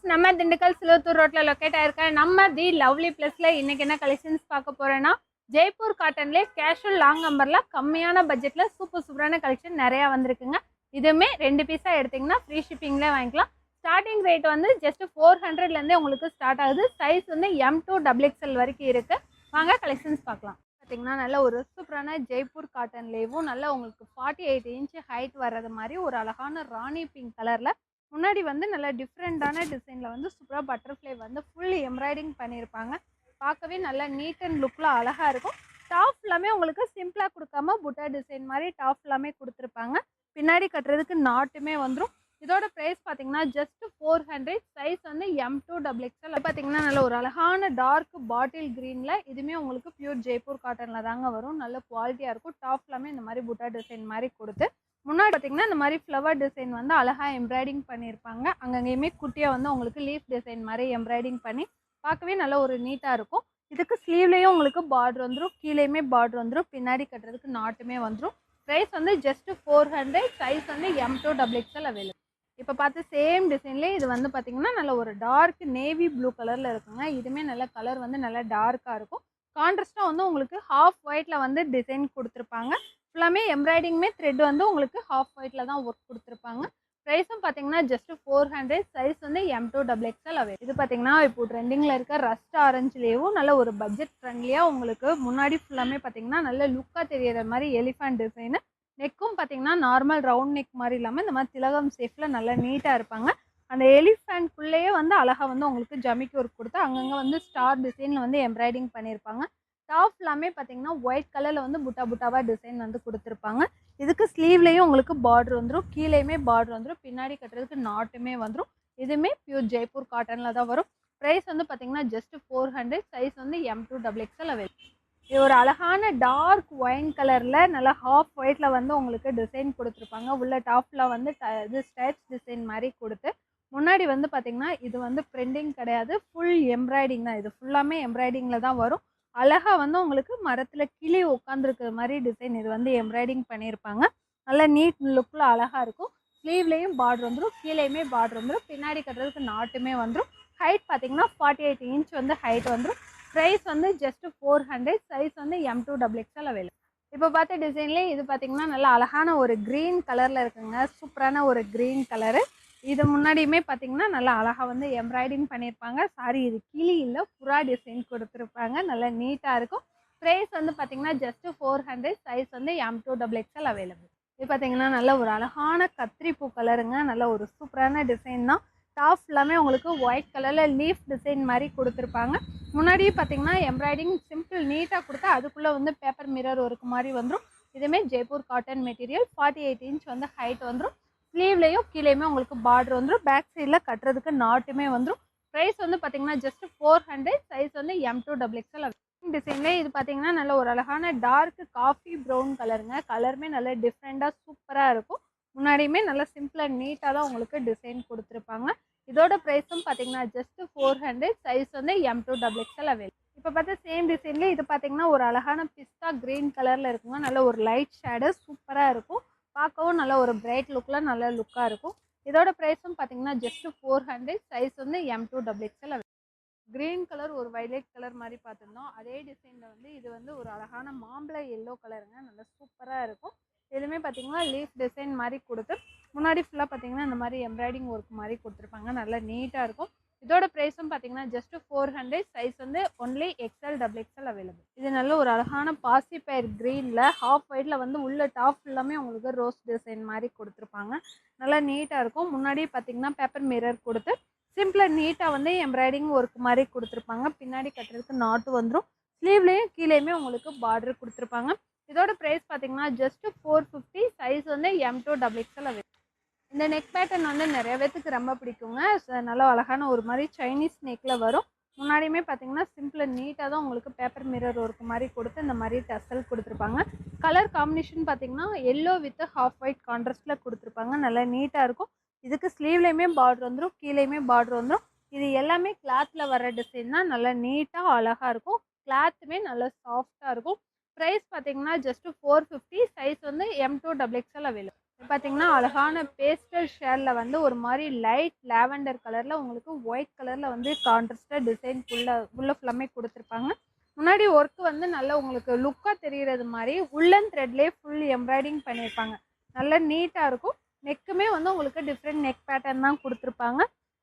நம்ம திண்டுக்கல் சிலுவத்தூர் ரோட்ல லொக்கேட் ஆயிருக்க நம்ம தி லவ்லி பிளஸ்ல இன்னைக்கு என்ன கலெக்ஷன்ஸ் பார்க்க போறேன்னா ஜெய்ப்பூர் காட்டன்லேயே கேஷுவல் லாங் நம்பர்ல கம்மியான பட்ஜெட்ல சூப்பரான கலெக்ஷன் நிறைய வந்திருக்குங்க. இதுவுமே 2 பீஸா எடுத்தீங்கன்னா ஃப்ரீ ஷிப்பிங்ல வாங்கிக்கலாம். ஸ்டார்டிங் ரேட் வந்து ஜஸ்ட் 400ல இருந்தே உங்களுக்கு ஸ்டார்ட் ஆகுது. சைஸ் வந்து M2 XXL வரைக்கும் இருக்கு. வாங்க கலெக்ஷன்ஸ் பார்க்கலாம். பார்த்தீங்கன்னா நல்ல ஒரு சூப்பரான ஜெய்ப்பூர் காட்டன்லேயும் நல்ல உங்களுக்கு 48 இன்ச் ஹைட் வர்றது மாதிரி ஒரு அழகான ராணி பிங்க் கலர்ல முன்னாடி வந்து நல்ல டிஃப்ரெண்டான டிசைனில் வந்து சூப்பராக பட்டர்ஃப்ளை வந்து ஃபுல் எம்ப்ராய்டிங் பண்ணியிருப்பாங்க. பார்க்கவே நல்லா நீட் அண்ட் லுக்கில் அழகாக இருக்கும். டாப் எல்லாமே உங்களுக்கு சிம்பிளாக கொடுக்காம புட்டா டிசைன் மாதிரி டாப் எல்லாமே கொடுத்துருப்பாங்க. பின்னாடி கட்டுறதுக்கு நாட்டுமே வந்துடும். இதோட ப்ரைஸ் பார்த்தீங்கன்னா ஜஸ்ட் 400. சைஸ் வந்து M2 XXL. பார்த்தீங்கன்னா நல்ல ஒரு அழகான டார்க் பாட்டில் க்ரீனில் இதுவுமே உங்களுக்கு பியூர் ஜெய்ப்பூர் காட்டனில் தாங்க வரும். நல்ல குவாலிட்டியாக இருக்கும். டாப் எல்லாமே இந்த மாதிரி புட்டா டிசைன் மாதிரி கொடுத்து முன்னாடி பார்த்தீங்கன்னா இந்த மாதிரி ஃப்ளவர் டிசைன் வந்து அழகாக எம்ப்ராய்டிங் பண்ணியிருப்பாங்க. அங்கங்கேயுமே குட்டியாக வந்து உங்களுக்கு லீஃப் டிசைன் மாதிரி எம்ப்ராய்டிங் பண்ணி பார்க்கவே நல்ல ஒரு நீட்டாக இருக்கும். இதுக்கு ஸ்லீவ்லேயும் உங்களுக்கு பார்டர் வந்துடும், கீழேயுமே பார்டர் வந்துடும், பின்னாடி கட்டுறதுக்கு நாட்டுமே வந்துடும். ப்ரைஸ் வந்து ஜஸ்ட் 400. சைஸ் வந்து M2 XXL அவைலபிள். இப்போ பார்த்து சேம் டிசைன்லேயே இது வந்து பார்த்தீங்கன்னா நல்ல ஒரு டார்க் நேவி ப்ளூ கலரில் இருக்குங்க. இதுவுமே நல்ல கலர் வந்து நல்லா டார்க்காக இருக்கும். கான்ட்ராஸ்ட்டாக வந்து உங்களுக்கு ஹாஃப் ஒயிட்டில் வந்து டிசைன் கொடுத்துருப்பாங்க. ஃபுல்லாமே எம்ப்ராய்டிங்குமே த்ரெட் வந்து உங்களுக்கு ஹாஃப் ஒயிட்டில் தான் ஒர்க் கொடுத்துருப்பாங்க. ப்ரைஸும் பார்த்தீங்கன்னா ஜஸ்ட் 400. சைஸ் வந்து M2 XXL அவைலபிள். இது பார்த்தீங்கன்னா இப்போ ட்ரெண்டிங்கில் இருக்க ரஸ்ட் ஆரஞ்சுலேயும் நல்ல ஒரு பட்ஜெட் ஃப்ரெண்ட்லியாக உங்களுக்கு முன்னாடி ஃபுல்லாமே பார்த்தீங்கன்னா நல்ல லுக்காக தெரியற மாதிரி எலிஃபண்ட் டிசைனு. நெக்கும் பார்த்தீங்கன்னா நார்மல் ரவுண்ட் நெக் மாதிரி இல்லாமல் இந்த மாதிரி திலகம் ஷேப்பில் நல்லா நீட்டாக இருப்பாங்க. அந்த எலிஃபண்ட்குள்ளேயே வந்து அழகாக வந்து உங்களுக்கு ஜமிக்கி ஒர்க் கொடுத்து அங்கங்கே வந்து ஸ்டார் டிசைனில் வந்து எம்ப்ராய்டிங் பண்ணியிருப்பாங்க. டாப் எல்லாமே பார்த்தீங்கன்னா ஒயிட் கலரில் வந்து புட்டா புட்டாவாக டிசைன் வந்து கொடுத்துருப்பாங்க. இதுக்கு ஸ்லீவ்லேயும் உங்களுக்கு பார்டர் வந்துடும், கீழேயுமே பார்டர் வந்துடும், பின்னாடி கட்டுறதுக்கு நாட்டுமே வந்துடும். இதுவுமே பியூர் ஜெய்ப்பூர் காட்டனில் தான் வரும். ப்ரைஸ் வந்து பார்த்தீங்கன்னா ஜஸ்ட் 400. சைஸ் வந்து M2 XXL அவைலபிள். இது ஒரு அழகான டார்க் ஒயின் கலரில் நல்லா ஹாஃப் ஒயிட்டில் வந்து உங்களுக்கு டிசைன் கொடுத்துருப்பாங்க. உள்ள டாப்பில் வந்து இது ஸ்டைப்ஸ் டிசைன் மாதிரி கொடுத்து முன்னாடி வந்து பார்த்தீங்கன்னா இது வந்து பிரிண்டிங் கிடையாது, ஃபுல் எம்ப்ராய்டிங் தான். இது ஃபுல்லாமே எம்ப்ராய்டிங்கில் தான் வரும். அழகாக வந்து உங்களுக்கு மரத்தில் கிளி உட்காந்துருக்கிற மாதிரி டிசைன் இது வந்து எம்ப்ராய்டிங் பண்ணியிருப்பாங்க. நல்லா நீட் லுக்கில் அழகாக இருக்கும். ஸ்லீவ்லேயும் பார்டர் வந்துடும், கீழேயுமே பார்டர் வந்துடும், பின்னாடி கட்டுறதுக்கு நாட்டுமே வந்துடும். ஹைட் பார்த்தீங்கன்னா 48 இன்ச் வந்து ஹைட் வந்துடும். ப்ரைஸ் வந்து ஜஸ்ட் 400. சைஸ் வந்து M2 XXL அவைலபிள். இப்போ பார்த்த டிசைன்லேயே இது பார்த்தீங்கன்னா நல்லா அழகான ஒரு க்ரீன் கலரில் இருக்குங்க. சூப்பரான ஒரு க்ரீன் கலரு. இது முன்னாடியுமே பார்த்தீங்கன்னா நல்லா அழகாக வந்து எம்ப்ராய்டிங் பண்ணியிருப்பாங்க. சாரி, இது கிளி இல்லை, புறா டிசைன் கொடுத்துருப்பாங்க. நல்லா நீட்டாக இருக்கும். ப்ரைஸ் வந்து பார்த்தீங்கன்னா ஜஸ்ட் 400. சைஸ் வந்து M2 XXL அவைலபிள். இது பார்த்தீங்கன்னா நல்ல ஒரு அழகான கத்திரிப்பூ கலருங்க. நல்ல ஒரு சூப்பரான டிசைன் தான். டாப் எல்லாமே உங்களுக்கு ஒயிட் கலரில் லீஃப் டிசைன் மாதிரி கொடுத்துருப்பாங்க. முன்னாடியே பார்த்தீங்கன்னா எம்ப்ராய்டிங் சிம்பிள் நீட்டாக கொடுத்தா அதுக்குள்ளே வந்து பேப்பர் மிரர் ஒர்க் மாதிரி வந்துடும். இதுவுமே ஜெய்ப்பூர் காட்டன் மெட்டீரியல். 48 இன்ச் வந்து ஹைட் வந்துடும். ஸ்லீவ்லேயும் கீழேயுமே உங்களுக்கு பார்டர் வந்துடும், பேக் சைடில் கட்டுறதுக்கு நாட்டுமே வந்துடும். ப்ரைஸ் வந்து பார்த்தீங்கன்னா ஜஸ்ட் 400. சைஸ் வந்து M2 XXL டிசைன்லேயே இது பார்த்தீங்கன்னா நல்ல ஒரு அழகான டார்க் காஃபி ப்ரௌன் கலருங்க. கலருமே நல்ல டிஃப்ரெண்ட்டாக சூப்பராக இருக்கும். முன்னாடியுமே நல்லா சிம்பிளாக நீட்டாக தான் உங்களுக்கு டிசைன் கொடுத்துருப்பாங்க. இதோட ப்ரைஸும் பார்த்தீங்கன்னா ஜஸ்ட் 400. சைஸ் வந்து M2 XXL அவைலபிள். இப்போ பார்த்தா சேம் டிசைன்லேயே இது பார்த்தீங்கன்னா ஒரு அழகான பிஸ்தா க்ரீன் கலரில் இருக்குங்க. நல்ல ஒரு லைட் ஷேடு சூப்பராக இருக்கும். பார்க்கவும் நல்ல ஒரு பிரைட் லுக்கில் நல்ல லுக்காக இருக்கும். இதோட ப்ரைஸும் பார்த்தீங்கன்னா ஜஸ்ட் 400. சைஸ் வந்து M2 XXL available. Green colour ஒரு வைலட் கலர் மாதிரி பார்த்துருந்தோம். அதே டிசைனில் வந்து இது வந்து ஒரு அழகான மாம்பழ எல்லோ கலருங்க. நல்லா சூப்பராக இருக்கும். இதுவுமே பார்த்தீங்கன்னா லீஃப் டிசைன் மாதிரி கொடுத்து முன்னாடி ஃபுல்லாக பார்த்தீங்கன்னா இந்த மாதிரி எம்ப்ராய்டிங் ஒர்க் மாதிரி கொடுத்துருப்பாங்க. நல்லா நீட்டாக இருக்கும். இதோட ப்ரைஸும் பார்த்தீங்கன்னா ஜஸ்ட் 400. சைஸ் வந்து ஒன்லி XXL அவைலபிள். இது நல்ல ஒரு அழகான பாசிப்பயிர் க்ரீனில் ஹாஃப் ஒயிட்டில் வந்து உள்ள டாப் ஃபுல்லாமே உங்களுக்கு ரோஸ் டிசைன் மாதிரி கொடுத்துருப்பாங்க. நல்லா நீட்டாக இருக்கும். முன்னாடி பார்த்தீங்கன்னா பேப்பர் மிரர் கொடுத்து சிம்பிளாக நீட்டாக வந்து எம்ப்ராய்டிங் ஒர்க் மாதிரி கொடுத்துருப்பாங்க. பின்னாடி கட்டுறதுக்கு நாட்டு வந்துடும். ஸ்லீவ்லேயும் கீழேயுமே உங்களுக்கு பார்டர் கொடுத்துருப்பாங்க. இதோட ப்ரைஸ் பார்த்தீங்கன்னா ஜஸ்ட் 450. சைஸ் வந்து M2 XXL அவைலபிள். இந்த நெக் பேட்டர்ன் வந்து நிறைய பேத்துக்கு ரொம்ப பிடிக்குங்க. நல்லா அழகான ஒரு மாதிரி சைனீஸ் நெக்கில் வரும். முன்னாடியுமே பார்த்தீங்கன்னா சிம்பிளாக நீட்டாக தான் உங்களுக்கு பேப்பர் மிரர் ஒர்க் மாதிரி கொடுத்து இந்த மாதிரி டசல் கொடுத்துருப்பாங்க. கலர் காம்பினேஷன் பார்த்தீங்கன்னா எல்லோ வித் ஹாஃப் ஒயிட் கான்ட்ராஸ்டில் கொடுத்துருப்பாங்க. நல்லா நீட்டாக இருக்கும். இதுக்கு ஸ்லீவ்லேயுமே பார்டர் வந்துடும், கீழேயுமே பார்டர் வந்துடும். இது எல்லாமே கிளாத்தில் வர டிசைன் தான். நல்லா நீட்டாக அழகாக இருக்கும். கிளாத்துமே நல்லா சாஃப்டாக இருக்கும். ப்ரைஸ் பார்த்தீங்கன்னா ஜஸ்ட் 450. சைஸ் வந்து M2 XXL அவைலபிள். இது பார்த்தீங்கன்னா அழகான பேஸ்டல் ஷேட்ல வந்து ஒரு மாதிரி லைட் லாவெண்டர் கலர்ல உங்களுக்கு ஒயிட் கலர்ல வந்து கான்ட்ராஸ்டா டிசைன் உள்ள ஃபுல்லாமே கொடுத்துருப்பாங்க. முன்னாடி ஒர்க் வந்து நல்லா உங்களுக்கு லுக்கா தெரிகிறது மாதிரி உள்ளன் த்ரெட்லேயே ஃபுல் எம்ப்ராய்டிங் பண்ணியிருப்பாங்க. நல்லா நீட்டா இருக்கும். நெக்குமே வந்து உங்களுக்கு டிஃப்ரெண்ட் நெக் பேட்டர்ன் தான் கொடுத்துருப்பாங்க.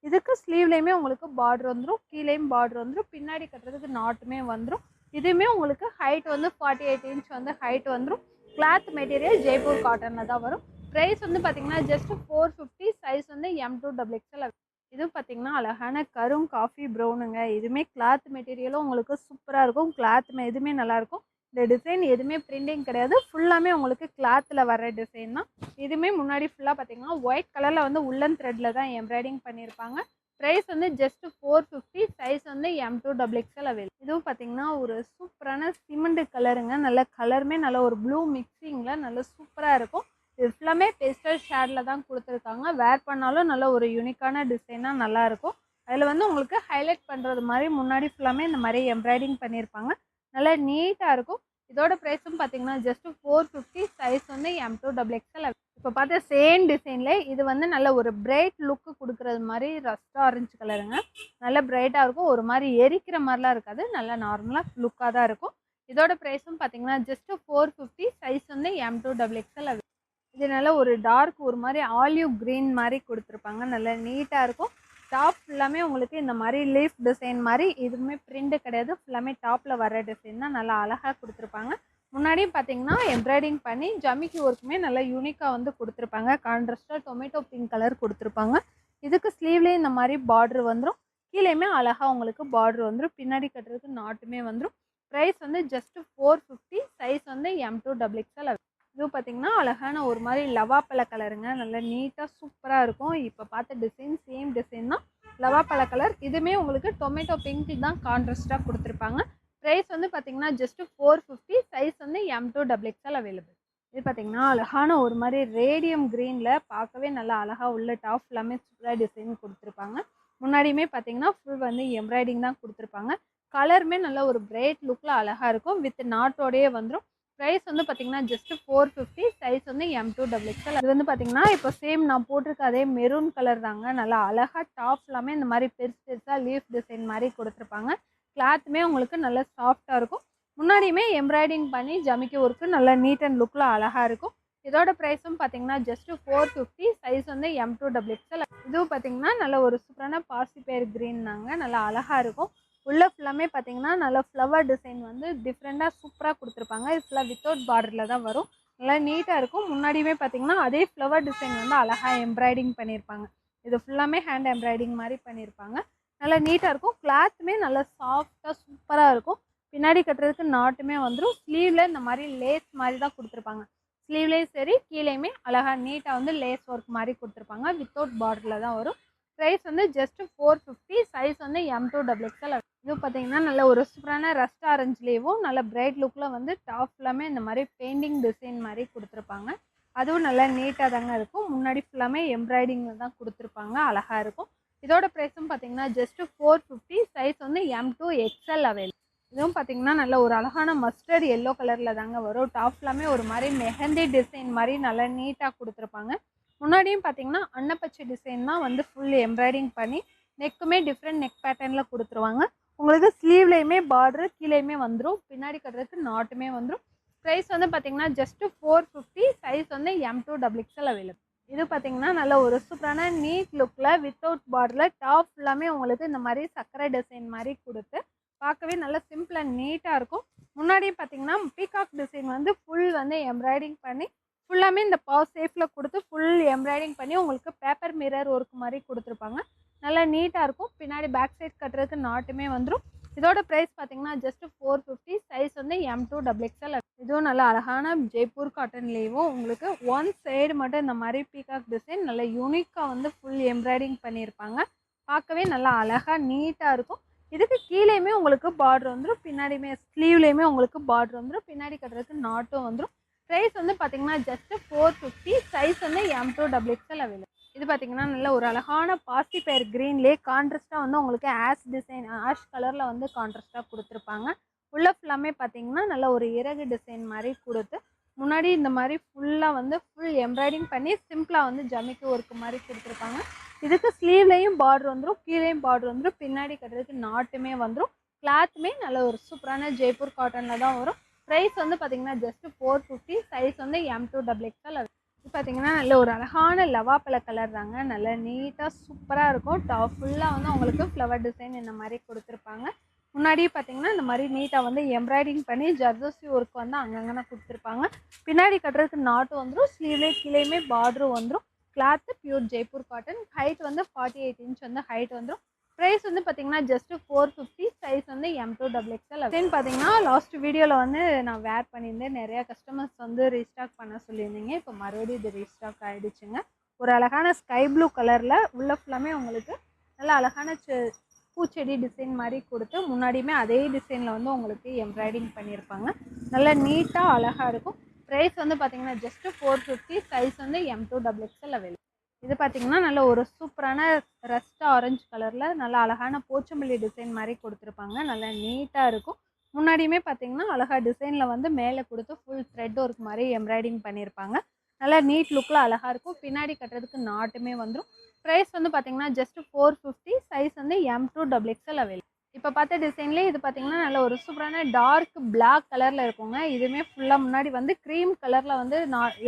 இதுக்கு ஸ்லீவ்லேயுமே உங்களுக்கு பார்டர் வந்துடும், கீழேயும் பார்டர் வந்துடும், பின்னாடி கட்டுறதுக்கு நாட்டுமே வந்துடும். இதுவுமே உங்களுக்கு ஹைட் வந்து 48 இன்ச் வந்து ஹைட் வந்துடும். கிளாத் மெட்டீரியல் ஜெய்ப்பூர் காட்டனில் தான் வரும். ப்ரைஸ் வந்து பார்த்தீங்கன்னா ஜஸ்ட் 450. சைஸ் வந்து M2XXL. இது பார்த்தீங்கன்னா அழகான கரும் காஃபி ப்ரௌனுங்க. இதுவுமே கிளாத் மெட்டீரியலும் உங்களுக்கு சூப்பராக இருக்கும். கிளாத் எதுவுமே நல்லாயிருக்கும். இந்த டிசைன் எதுவுமே பிரிண்டிங் கிடையாது, ஃபுல்லாமே உங்களுக்கு கிளாத்தில் வர டிசைன் தான். இதுவுமே முன்னாடி ஃபுல்லாக பார்த்தீங்கன்னா ஒயிட் கலரில் வந்து உள்ளன் த்ரெட்டில் தான் எம்ப்ராய்டிங் பண்ணியிருப்பாங்க. ப்ரைஸ் வந்து ஜஸ்ட் 450. சைஸ் வந்து M2XXL அவைலபிள். இதுவும் பார்த்தீங்கன்னா ஒரு சூப்பரான சிமெண்ட் கலருங்க. நல்ல கலருமே நல்ல ஒரு ப்ளூ மிக்சிங்கில் நல்ல சூப்பராக இருக்கும். இது ஃபுல்லாமே பேஸ்டல் ஷேடில் தான் கொடுத்துருக்காங்க. வேர் பண்ணாலும் நல்ல ஒரு யூனிக்கான டிசைனாக நல்லாயிருக்கும். அதில் வந்து உங்களுக்கு ஹைலைட் பண்ணுறது மாதிரி முன்னாடி ஃபுல்லாமே இந்த மாதிரி எம்ப்ராய்டிங் பண்ணியிருப்பாங்க. நல்லா நீட்டாக இருக்கும். இதோட ப்ரைஸும் பார்த்தீங்கன்னா ஜஸ்ட் 450. சைஸ் வந்து M2XXL. இப்போ பார்த்த சேம் டிசைன்ல இது வந்து நல்ல ஒரு பிரைட் லுக்கு கொடுக்குறது மாதிரி ரஸ்ட் ஆரஞ்சு கலருங்க. நல்ல பிரைட்டாக இருக்கும். ஒரு மாதிரி எரிக்கிற மாதிரிலாம் இருக்காது, நல்லா நார்மலாக லுக்காக தான் இருக்கும். இதோட ப்ரைஸும் பார்த்தீங்கன்னா ஜஸ்ட் 450. சைஸ் வந்து M2XXL. இது நல்ல ஒரு டார்க் ஒரு மாதிரி ஆலிவ் க்ரீன் மாதிரி கொடுத்துருப்பாங்க. நல்லா நீட்டாக இருக்கும். டாப் ஃபுல்லாமே உங்களுக்கு இந்த மாதிரி லீஃப் டிசைன் மாதிரி எதுவுமே பிரிண்ட் கிடையாது, ஃபுல்லாமே டாப்பில் வர டிசைன் தான். நல்லா அழகாக கொடுத்துருப்பாங்க. முன்னாடியும் பார்த்தீங்கன்னா எம்ப்ராய்டிங் பண்ணி ஜமிக்கி ஒர்க்குமே நல்லா யூனிக்காக வந்து கொடுத்துருப்பாங்க. கான்ட்ராஸ்டாக டொமேட்டோ பிங்க் கலர் கொடுத்துருப்பாங்க. இதுக்கு ஸ்லீவ்லேயே இந்த மாதிரி பார்டர் வந்துடும், கீழேயுமே அழகாக உங்களுக்கு பார்டர் வந்துடும், பின்னாடி கட்டுறதுக்கு நாட்டுமே வந்துடும். ப்ரைஸ் வந்து ஜஸ்ட் 450. சைஸ் வந்து M2XXL. இதுவும் பார்த்தீங்கன்னா அழகான ஒரு மாதிரி லவாப்பழ கலருங்க. நல்லா நீட்டாக சூப்பராக இருக்கும். இப்போ பார்த்த டிசைன் சேம் டிசைன் தான், லவாப்பழ கலர். இதுவுமே உங்களுக்கு டொமேட்டோ பிங்க் தான் கான்ட்ராஸ்டாக கொடுத்துருப்பாங்க. ப்ரைஸ் வந்து பார்த்தீங்கன்னா ஜஸ்ட் 450. சைஸ் வந்து M2XXL அவைலபிள். இது பார்த்தீங்கன்னா அழகான ஒரு மாதிரி ரேடியம் க்ரீனில் பார்க்கவே நல்லா அழகாக உள்ள டாப் எல்லாமே சூப்பராக டிசைன் கொடுத்துருப்பாங்க. முன்னாடியுமே பார்த்தீங்கன்னா ஃபுல் வந்து எம்ப்ராய்டிங் தான் கொடுத்துருப்பாங்க. கலருமே நல்ல ஒரு பிரைட் லுக்கில் அழகாக இருக்கும். வித் நாட்டோடையே வந்துடும். ப்ரைஸ் வந்து பார்த்தீங்கன்னா ஜஸ்ட் 450. சைஸ் வந்து M2XXL. அது வந்து பார்த்தீங்கன்னா இப்போ சேம் நான் போட்டிருக்க அதே மெரூன் கலர் தாங்க. நல்லா அழகாக டாப் எல்லாமே இந்த மாதிரி பெருசு பெருசாக லீஃப் டிசைன் மாதிரி கொடுத்துருப்பாங்க. கிளாத்துமே உங்களுக்கு நல்லா சாஃப்டாக இருக்கும். முன்னாடியுமே எம்ப்ராய்டிங் பண்ணி ஜமிக்கி ஒர்க்கு நல்லா நீட் அண்ட் லுக்கில் அழகாக இருக்கும். இதோட ப்ரைஸும் பார்த்தீங்கன்னா ஜஸ்ட் 450. சைஸ் வந்து M2XXL. இதுவும் பார்த்தீங்கன்னா நல்ல ஒரு சூப்பரான பாசிப்பயிர் க்ரீன் தாங்க. நல்லா அழகாக இருக்கும். உள்ள ஃபுல்லாமே பார்த்தீங்கன்னா நல்லா ஃப்ளவர் டிசைன் வந்து டிஃப்ரெண்ட்டாக சூப்பராக கொடுத்துருப்பாங்க. இது ஃபுல்லாக வித்தவுட் பார்டரில் தான் வரும். நல்லா நீட்டாக இருக்கும். முன்னாடியுமே பார்த்தீங்கன்னா அதே ஃப்ளவர் டிசைன் வந்து அழகாக எம்ப்ராய்டிங் பண்ணியிருப்பாங்க. இது ஃபுல்லாமே ஹேண்ட் எம்ப்ராய்டிங் மாதிரி பண்ணியிருப்பாங்க. நல்லா நீட்டாக இருக்கும். கிளாத்துமே நல்லா சாஃப்டாக சூப்பராக இருக்கும். பின்னாடி கட்டுறதுக்கு நாட்டுமே வந்துடும். ஸ்லீவில் இந்த மாதிரி லேஸ் மாதிரி தான் கொடுத்துருப்பாங்க. ஸ்லீவ்லேயும் சரி கீழேயுமே அழகாக நீட்டாக வந்து லேஸ் ஒர்க் மாதிரி கொடுத்துருப்பாங்க. வித்தவுட் பார்டரில் தான் வரும். ப்ரைஸ் வந்து ஜஸ்ட் 450. சைஸ் வந்து M2XXL. இது பார்த்தீங்கன்னா நல்ல ஒரு சூப்பரான ரஸ்ட் ஆரஞ்சுலேயும் நல்ல பிரைட் லுக்கில் வந்து டாப் ஃபுல்லாமே இந்த மாதிரி பெயிண்டிங் டிசைன் மாதிரி கொடுத்துருப்பாங்க. அதுவும் நல்லா நீட்டாக தாங்க இருக்கும். முன்னாடி ஃபுல்லாமே எம்ப்ராய்டிங்கில் தான் கொடுத்துருப்பாங்க. அழகாக இருக்கும். இதோட ப்ரைஸும் பார்த்தீங்கன்னா ஜஸ்ட் 450. சைஸ் வந்து M2XL அவைலபிள். இதுவும் பார்த்தீங்கன்னா நல்ல ஒரு அழகான மஸ்டர்ட் எல்லோ கலரில் தாங்க வரும். டாப் ஃபுல்லாமே ஒரு மாதிரி மெஹந்தி டிசைன் மாதிரி நல்லா நீட்டாக கொடுத்துருப்பாங்க. முன்னாடியும் பார்த்தீங்கன்னா அன்னப்பச்சை டிசைன் தான் வந்து ஃபுல் எம்ப்ராய்டிங் பண்ணி நெக்குமே டிஃப்ரெண்ட் நெக் பேட்டர்னில் கொடுத்துருவாங்க. உங்களுக்கு ஸ்லீவ்லேயுமே பார்டரு கீழேயுமே வந்துடும், பின்னாடி கட்டுறதுக்கு நாட்டுமே வந்துடும். ப்ரைஸ் வந்து பார்த்தீங்கன்னா ஜஸ்ட் 450. சைஸ் வந்து M2XXL அவைலபிள். இது பார்த்தீங்கன்னா நல்ல ஒரு சூப்பரான நீட் லுக்கில் வித்தவுட் பார்டரில் டாப் ஃபுல்லாமே உங்களுக்கு இந்த மாதிரி சக்கரை டிசைன் மாதிரி கொடுத்து பார்க்கவே நல்லா சிம்பிள் அண்ட் நீட்டாக இருக்கும். முன்னாடியும் பார்த்தீங்கன்னா பீகாக் டிசைன் வந்து ஃபுல் வந்து எம்ப்ராய்டிங் பண்ணி ஃபுல்லாமே இந்த பாஸ் ஷேப்பில் கொடுத்து ஃபுல் எம்ப்ராய்டிங் பண்ணி உங்களுக்கு பேப்பர் மிரர் ஒர்க் மாதிரி கொடுத்துருப்பாங்க. நல்லா நீட்டாக இருக்கும். பின்னாடி பேக் சைட் கட்டுறதுக்கு நாட்டுமே வந்துடும். இதோட ப்ரைஸ் பார்த்தீங்கன்னா ஜஸ்ட் 450. சைஸ் வந்து M2XXL. இதுவும் நல்லா அழகான ஜெய்ப்பூர் காட்டன்லேயும் உங்களுக்கு ஒன் சைடு மட்டும் இந்த மாதிரி பீகாக் டிசைன் நல்லா யூனிக்காக வந்து ஃபுல் எம்ப்ராய்டிங் பண்ணியிருப்பாங்க. பார்க்கவே நல்லா அழகாக நீட்டாக இருக்கும். இதுக்கு கீழேயுமே உங்களுக்கு பார்டர் வந்துடும், பின்னாடியுமே ஸ்லீவ்லேயுமே உங்களுக்கு பார்டர் வந்துடும், பின்னாடி கட்டுறதுக்கு நாட்டும் வந்துடும். ப்ரைஸ் வந்து பார்த்தீங்கன்னா ஜஸ்ட் 450. சைஸ் வந்து M2XXL அவைலபிள். இது பார்த்தீங்கன்னா நல்ல ஒரு அழகான பாசிப்பயிர் க்ரீன்லேயே கான்ட்ராஸ்ட்டாக வந்து உங்களுக்கு ஆஷ் கலரில் வந்து கான்ட்ராஸ்ட்டாக கொடுத்துருப்பாங்க. உள்ள ஃபுல்லாமே பார்த்தீங்கன்னா நல்ல ஒரு இறகு டிசைன் மாதிரி கொடுத்து முன்னாடி இந்த மாதிரி ஃபுல்லாக வந்து ஃபுல் எம்ப்ராய்டிங் பண்ணி சிம்பிளாக வந்து ஜமிக்கு ஒர்க்கு மாதிரி கொடுத்துருப்பாங்க. இதுக்கு ஸ்லீவ்லேயும் பார்டர் வந்துடும், கீழேயும் பார்டர் வந்துடும், பின்னாடி கட்டுறதுக்கு நாட்டுமே வந்துடும். கிளாத்துமே நல்ல ஒரு சூப்பரான ஜெய்ப்பூர் காட்டனில் தான் வரும். ப்ரைஸ் வந்து பார்த்திங்கன்னா ஜஸ்ட்டு 450. சைஸ் வந்து M2XXL. இது பார்த்திங்கன்னா நல்ல ஒரு அழகான லவாப்பழ கலர் தாங்க. நல்லா நீட்டாக சூப்பராக இருக்கும். டாப் ஃபுல்லாக வந்து உங்களுக்கு ஃப்ளவர் டிசைன் இந்த மாதிரி கொடுத்துருப்பாங்க. முன்னாடியே பார்த்தீங்கன்னா இந்த மாதிரி நீட்டாக வந்து எம்ப்ராய்டிங் பண்ணி ஜர்தோசி ஒர்க் வந்து அங்கங்கே கொடுத்துருப்பாங்க. பின்னாடி கட்டுறதுக்கு நாட்டு வந்துடும், ஸ்லீவ்லேயே கீழேயுமே பார்டரும் வந்துடும். Cloth pure Jaipur cotton. Height வந்து 48 இன்ச் வந்து ஹைட் வந்துடும். ப்ரைஸ் வந்து பார்த்தீங்கன்னா ஜஸ்ட்டு 450. சைஸ் வந்து M2XXL. அப்படின்னு பார்த்தீங்கன்னா லாஸ்ட் வீடியோவில் வந்து நான் வேர் பண்ணியிருந்தேன். நிறையா கஸ்டமர்ஸ் வந்து ரீஸ்டாக் பண்ண சொல்லியிருந்தீங்க. இப்போ மறுபடியும் இது ரீஸ்டாக் ஆகிடுச்சுங்க. ஒரு அழகான ஸ்கை ப்ளூ கலரில் உள்ள ஃபுல்லாமே உங்களுக்கு நல்லா அழகான பூச்செடி டிசைன் மாதிரி கொடுத்து முன்னாடியுமே அதே டிசைனில் வந்து உங்களுக்கு எம்ப்ராய்டிங் பண்ணியிருப்பாங்க. நல்லா நீட்டாக அழகாக இருக்கும். ப்ரைஸ் வந்து பார்த்தீங்கன்னா ஜஸ்ட்டு 450. சைஸ் வந்து M2XXL அவைலபிள். இது பார்த்தீங்கன்னா நல்ல ஒரு சூப்பரான ரஸ்ட் ஆரஞ்சு கலரில் நல்லா அழகான போச்சம்பள்ளி டிசைன் மாதிரி கொடுத்துருப்பாங்க. நல்லா நீட்டாக இருக்கும். முன்னாடியுமே பார்த்தீங்கன்னா அழகாக டிசைனில் வந்து மேலே கொடுத்து ஃபுல் த்ரெட் ஒர்க் மாதிரி எம்ப்ராய்டிங் பண்ணியிருப்பாங்க. நல்லா நீட் லுக்கில் அழகாக இருக்கும். பின்னாடி கட்டுறதுக்கு நாட்டுமே வந்துடும். ப்ரைஸ் வந்து பார்த்தீங்கன்னா ஜஸ்ட் 450. சைஸ் வந்து M2XXL அவைலபிள். இப்போ பார்த்த டிசைன்லேயே இது பார்த்தீங்கன்னா நல்ல ஒரு சூப்பரான டார்க் பிளாக் கலரில் இருக்குங்க. இதுவுமே ஃபுல்லாக முன்னாடி வந்து க்ரீம் கலரில் வந்து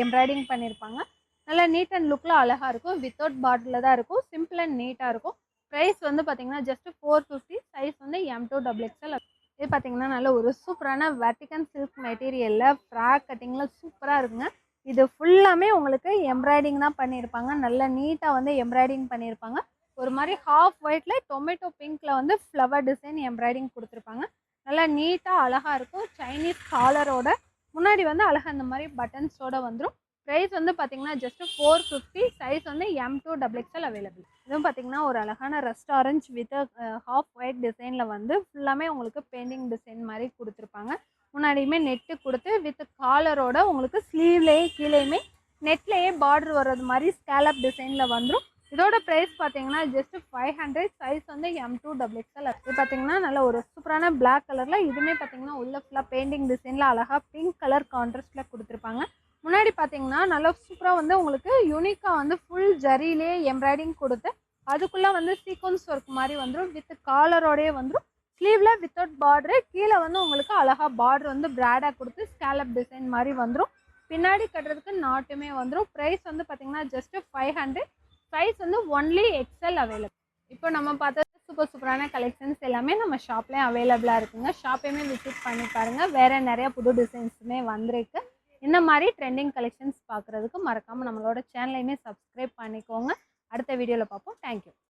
எம்ப்ராய்டிங் பண்ணியிருப்பாங்க. நல்லா நீட் அண்ட் லுக்கில் அழகாக இருக்கும். வித்தவுட் பார்டரில் தான் இருக்கும். சிம்பிள் அண்ட் நீட்டாக இருக்கும். ப்ரைஸ் வந்து பார்த்தீங்கன்னா ஜஸ்ட் 450. சைஸ் வந்து M2XXL. இது பார்த்தீங்கன்னா நல்ல ஒரு சூப்பரான வெர்டிகன் சில்க் மெட்டீரியலில் ஃப்ராக் கட்டிங்கில் சூப்பராக இருக்குங்க. இது ஃபுல்லாமே உங்களுக்கு எம்ப்ராய்டிங் தான் பண்ணியிருப்பாங்க. நல்லா நீட்டாக வந்து எம்ப்ராய்டிங் பண்ணியிருப்பாங்க. ஒரு மாதிரி ஹாஃப் ஒயிட்டில் டொமேட்டோ பிங்க்கில் வந்து ஃப்ளவர் டிசைன் எம்ப்ராய்டிங் கொடுத்துருப்பாங்க. நல்லா நீட்டாக அழகாக இருக்கும். சைனீஸ் காலரோட முன்னாடி வந்து அழகாக இந்த மாதிரி பட்டன்ஸோடு வந்துடும். ப்ரைஸ் வந்து பார்த்தீங்கன்னா ஜஸ்ட்டு 450. சைஸ் வந்து M2XXL அவைலபிள். இதுவும் பார்த்தீங்கன்னா ஒரு அழகான rust orange with half white டிசைனில் வந்து ஃபுல்லாமே உங்களுக்கு பெயிண்டிங் டிசைன் மாதிரி கொடுத்துருப்பாங்க. முன்னாடியுமே நெட்டு கொடுத்து வித் காலரோட உங்களுக்கு ஸ்லீவ்லேயே கீழேயுமே நெட்லேயே பார்டர் வர்றது மாதிரி ஸ்கேலப் டிசைனில் வந்துடும். இதோட ப்ரைஸ் பார்த்தீங்கன்னா ஜஸ்ட் 500. சைஸ் வந்து M2XXL. இது பார்த்தீங்கன்னா நல்ல ஒரு சூப்பரான பிளாக் கலரில் இதுவுமே பார்த்தீங்கன்னா உள்ள ஃபுல்லாக பெயிண்டிங் டிசைனில் அழகாக பிங்க் கலர் கான்ட்ராஸ்டில் கொடுத்துருப்பாங்க. முன்னாடி பார்த்தீங்கன்னா நல்லா சூப்பராக வந்து உங்களுக்கு யூனிக்காக வந்து ஃபுல் ஜரியிலே எம்ப்ராய்டிங் கொடுத்து அதுக்குள்ளே வந்து சீக்வன்ஸ் ஒர்க் மாதிரி வந்துடும். வித் காலரோடயே வந்துடும். ஸ்லீவில் வித்தவுட் பார்டரு, கீழே வந்து உங்களுக்கு அழகாக பார்டர் வந்து பிராடாக கொடுத்து ஸ்கேலப் டிசைன் மாதிரி வந்துடும். பின்னாடி கட்டுறதுக்கு நாட்டுமே வந்துடும். ப்ரைஸ் வந்து பார்த்தீங்கன்னா ஜஸ்ட்டு 500. சைஸ் வந்து ஒன்லி XL அவைலபிள். இப்போ நம்ம பார்த்தது சூப்பரான கலெக்ஷன்ஸ் எல்லாமே நம்ம ஷாப்லேயும் அவைலபிளாக இருக்குங்க. ஷாப்பையுமே விசிட் பண்ணி பாருங்கள். வேறு நிறையா புது டிசைன்ஸுமே வந்திருக்கு. இந்த மாதிரி ட்ரெண்டிங் கலெக்ஷன்ஸ் பார்க்குறதுக்கு மறக்காமல் நம்மளோட சேனலையுமே சப்ஸ்கிரைப் பண்ணிக்கோங்க. அடுத்த வீடியோவில் பார்ப்போம். தேங்க்யூ.